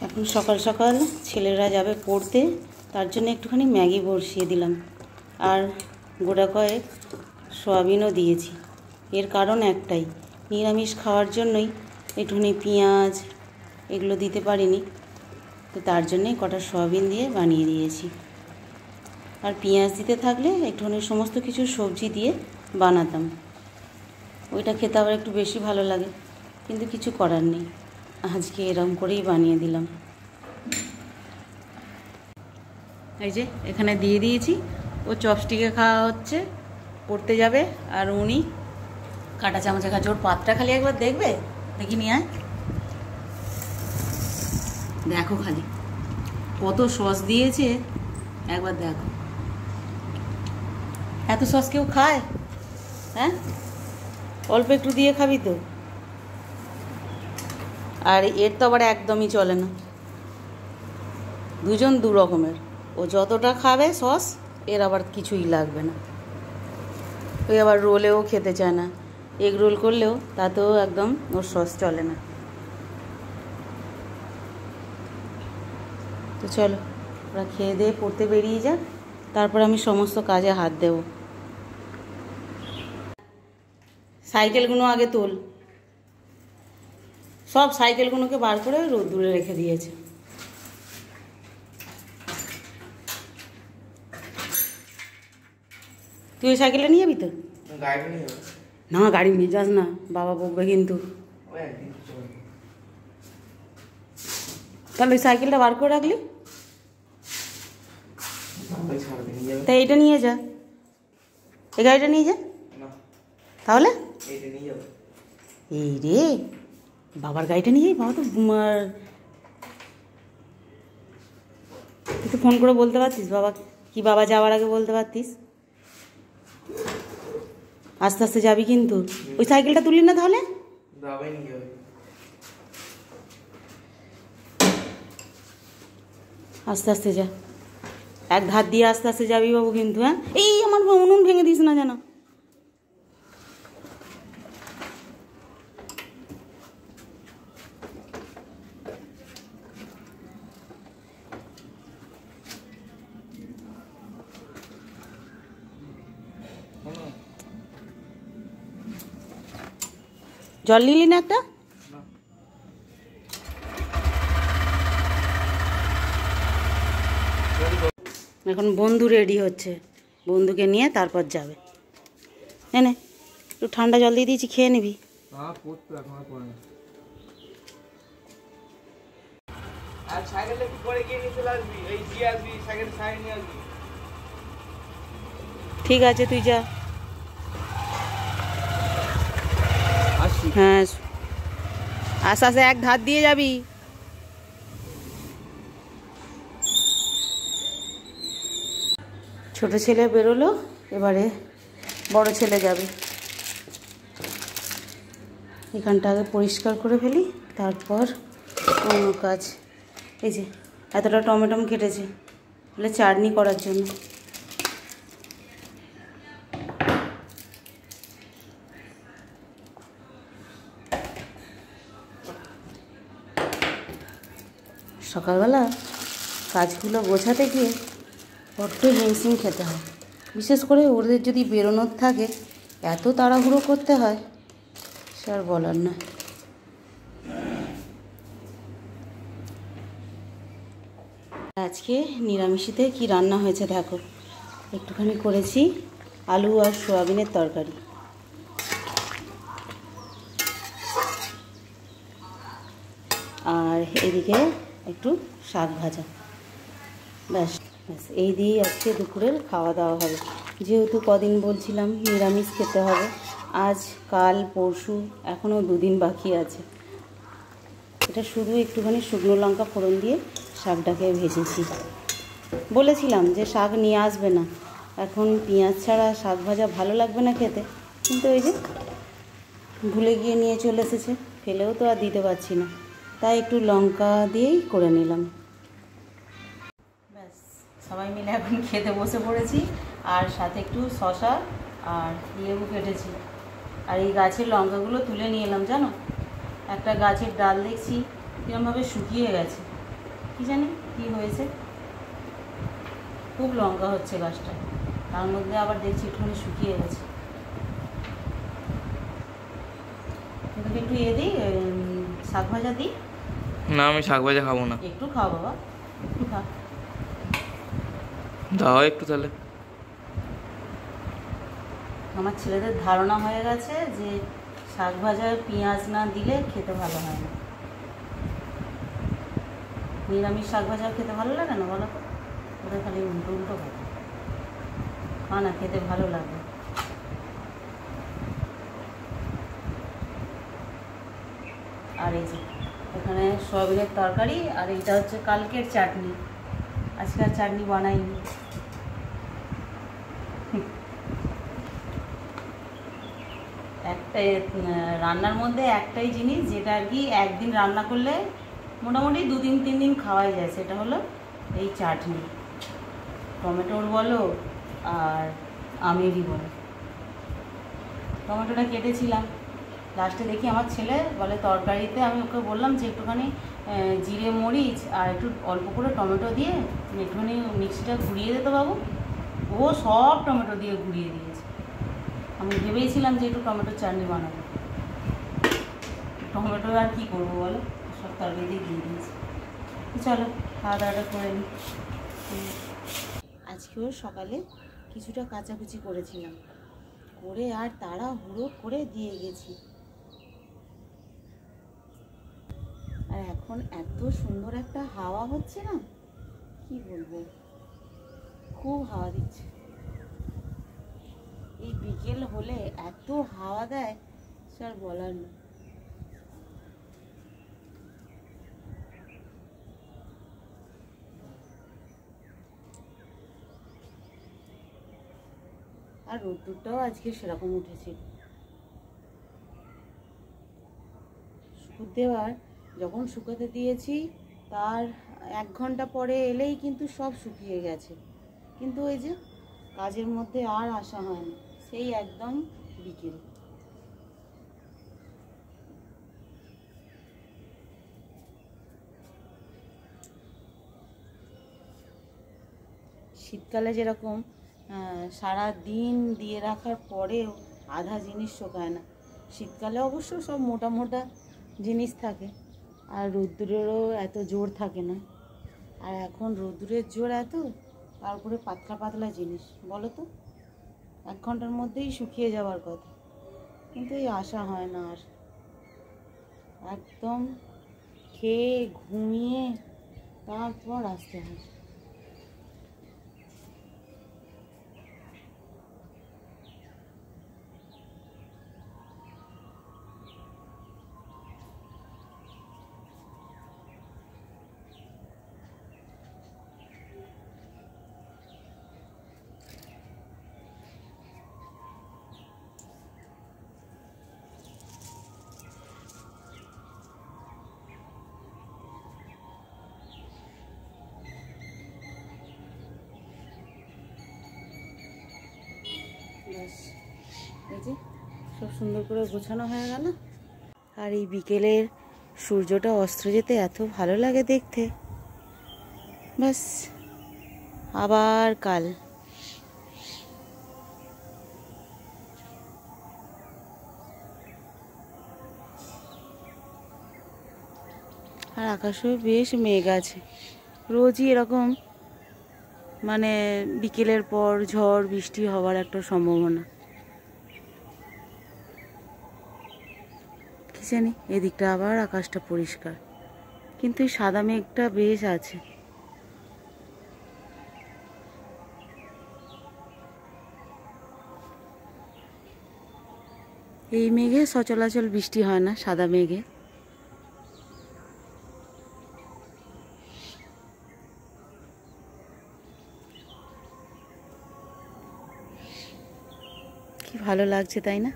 এখন সকাল সকাল ছেলেরা যাবে পড়তে, তার জন্য একটুখানি ম্যাগি বসিয়ে দিলাম আর গোটা কয়েক সয়াবিনও দিয়েছি। এর কারণ একটাই, নিরামিষ খাওয়ার জন্যই একটুখানি পেঁয়াজ এগুলো দিতে পারিনি, তো তার জন্যই কটা সয়াবিন দিয়ে বানিয়ে দিয়েছি। আর পেঁয়াজ দিতে থাকলে একটুখানি সমস্ত কিছু সবজি দিয়ে বানাতাম, ওইটা খেতে আবার একটু বেশি ভালো লাগে, কিন্তু কিছু করার নেই, আজকে এরকম করেই বানিয়ে দিলাম। এই যে এখানে দিয়ে দিয়েছি, ও চপস্টিকে খাওয়া হচ্ছে, পড়তে যাবে, আর উনি কাঁটা চামচে খাচ্ছে। ওর পাতটা খালি একবার দেখবে, দেখি নিয়ে আয়, দেখো খালি কত সস দিয়েছে, একবার দেখো। এত সস কেউ খায়? হ্যাঁ, অল্প একটু দিয়ে খাবি তো। আর এর তো আবার একদমই চলে না, দুজন দু রকমের। ও যতটা খাবে সস, এর আবার কিছুই লাগবে না। ওই আবার রোলেও খেতে চায় না, এগ রোল করলেও তাতেও একদম ওর সস চলে না। তো চলো, ওরা খেয়ে দিয়ে পড়তে বেরিয়ে যাক, তারপর আমি সমস্ত কাজে হাত দেব। সাইকেলগুলো আগে তোল, সব সাইকেলগুলোকে বার করে রোদ্দুরে রেখে দিয়েছে। তুই ওই সাইকেলটা নিয়ে যাবি তো? না, গাড়ি নিয়ে যাস না, বাবা বকবে কিন্তু। তাহলে ওই সাইকেলটা বার করে রাখলি, তা এইটা নিয়ে যা, এই গাড়িটা নিয়ে যা। তাহলে এই রে, বাবার গাড়িটা নিয়ে যাই। বাবা তো তুই তো ফোন করে বলতে পারতিস, বাবা কি, বাবা যাওয়ার আগে বলতে পারতিস। আস্তে আস্তে যাবি কিন্তু, ওই সাইকেলটা তুলি না তাহলে। আস্তে আস্তে যা, এক ধার দিয়ে আস্তে আস্তে যাবি বাবু কিন্তু। হ্যাঁ, এই আমার উনুন ভেঙে দিস না যেন। জল নিলি না একটা? এখন বন্ধু রেডি হচ্ছে, বন্ধুকে নিয়ে তারপর যাবে। এনে একটু ঠান্ডা জল দিয়ে দিয়েছি, খেয়ে নিবি। ঠিক আছে, তুই যা। হ্যাঁ, আস্তে আস্তে এক ধার দিয়ে যাবি। ছোট ছেলে বেরোলো, এবারে বড় ছেলে যাবে। এখানটা আগে পরিষ্কার করে ফেলি, তারপর অন্য কাজ। এই যে এতটা টমেটো কেটেছে বলে চাটনি করার জন্য। সকালবেলা কাজগুলো গোছাতে গিয়ে বড্ড হিমশিম খেতে হয়, বিশেষ করে ওদের যদি বেরোনোর থাকে, এত তাড়াহুড়ো করতে হয়, সে আর বলার নয়। আজকে নিরামিষিতে কি রান্না হয়েছে দেখো, একটুখানি করেছি আলু আর সোয়াবিনের তরকারি, আর এদিকে একটু শাক ভাজা। ব্যাস ব্যাস, এই দিয়েই আজকে দুপুরের খাওয়া দাওয়া হবে। যেহেতু কদিন বলছিলাম নিরামিষ খেতে হবে, আজ কাল পরশু এখনও দুদিন বাকি আছে। এটা শুধু একটুখানি শুকনো লঙ্কা ফোড়ন দিয়ে শাকটাকে ভেজেছি। বলেছিলাম যে শাক নিয়ে আসবে না, এখন পেঁয়াজ ছাড়া শাক ভাজা ভালো লাগবে না খেতে, কিন্তু ওই যে ভুলে গিয়ে নিয়ে চলে এসেছে, ফেলেও তো আর দিতে পারছি না, তাই একটু লঙ্কা দিয়েই করে নিলাম। ব্যাস, সবাই মিলে এখন খেতে বসে পড়েছি, আর সাথে একটু শসা আর লেবু কেটেছি। আর এই গাছের লঙ্কাগুলো তুলে নিয়ে এলাম, জানো, একটা গাছের ডাল দেখছি কীরকমভাবে শুকিয়ে গেছে, কি জানি কি হয়েছে, খুব লঙ্কা হচ্ছে গাছটা, তার মধ্যে আবার দেখছি একটুখানি শুকিয়ে গেছে। কিন্তু একটু দিই, শাক ভাজা দিই। না, আমি শাক ভাজা খাবো না। একটু খাও বাবা, একটু খা। দাও একটু তাহলে। আমার ছেলেদের ধারণা হয়ে গেছে যে শাক ভাজায় পেঁয়াজ না দিলে খেতে ভালো হয় না। নিরামিষ শাক ভাজা খেতে ভালো লাগে না বলো তো? ওটা খালি উল্টো উল্টো খাবে, না খেতে ভালো লাগে। আর এই যে এখানে সয়াবিনের তরকারি, আর এইটা হচ্ছে কালকের চাটনি, আজকে আর চাটনি বানাইনি। একটাই রান্নার মধ্যে একটাই জিনিস যেটা আর কি একদিন রান্না করলে মোটামুটি 2-3 দিন খাওয়াই যায়, সেটা হলো এই চাটনি। টমেটোর বলো আর আমেরই বলো। টমেটোটা কেটেছিলাম, লাস্টে দেখি আমার ছেলে বলে তরকারিতে, আমি ওকে বললাম যে একটুখানি জিরে মরিচ আর একটু অল্প করে টমেটো দিয়ে একটুখানি মিক্সিটা ঘুরিয়ে দিতে বাবু। ও সব টমেটো দিয়ে ঘুরিয়ে দিয়েছে। আমি ভেবেছিলাম যে একটু টমেটোর চাটনি বানাবো, টমেটো আর কী করবো বলো, সব তরকারি দিয়ে দিয়েছি। চলো খাওয়া দাওয়াটা করে নিই। আজকেও সকালে কিছুটা কাচাকুচি করেছিলাম, করে আর তাড়াহুড়ো করে দিয়ে গেছি। আর এখন এত সুন্দর একটা হাওয়া হচ্ছে না, কি বলবো, খুব হাওয়া দিচ্ছে। এই বিকেল হলে এত হাওয়া দেয় সে আর বলার না। আর রোদ্দুরটাও আজকে সেরকম উঠেছে। দেওয়ার যখন শুকাতে দিয়েছি তার 1 ঘন্টা পরে এলেই কিন্তু সব শুকিয়ে গেছে, কিন্তু ওই যে কাজের মধ্যে আর আসা হয় না, সেই একদম বিকেল। শীতকালে যেরকম সারা দিন দিয়ে রাখার পরেও আধা জিনিস শুকায় না, শীতকালে অবশ্য সব মোটা মোটা জিনিস থাকে আর রোদ্দুরেরও এত জোর থাকে না। আর এখন রোদ্দুরের জোর এত, তারপরে পাতলা পাতলা জিনিস বলো তো 1 ঘন্টার মধ্যেই শুকিয়ে যাওয়ার কথা, কিন্তু এই আশা হয় না আর। একদম খেয়ে ঘুমিয়ে তারপর আসতে হয়। ব্যাস, এই যে সব সুন্দর করে গোছানো হয়ে গেল। আর এই বিকেলের সূর্যটা অস্ত যেতে এত ভালো লাগে দেখতে। ব্যাস, আবার কাল। আর আকাশেও বেশ মেঘ আছে, রোজই এরকম মানে বিকেলের পর ঝড় বৃষ্টি হওয়ার একটা সম্ভাবনা। কি জানি এদিকটা আবার আকাশটা পরিষ্কার, কিন্তু এই সাদা মেঘটা বেশ আছে। এই মেঘে সচরাচর বৃষ্টি হয় না, সাদা মেঘে। কি ভালো লাগছে তাই না?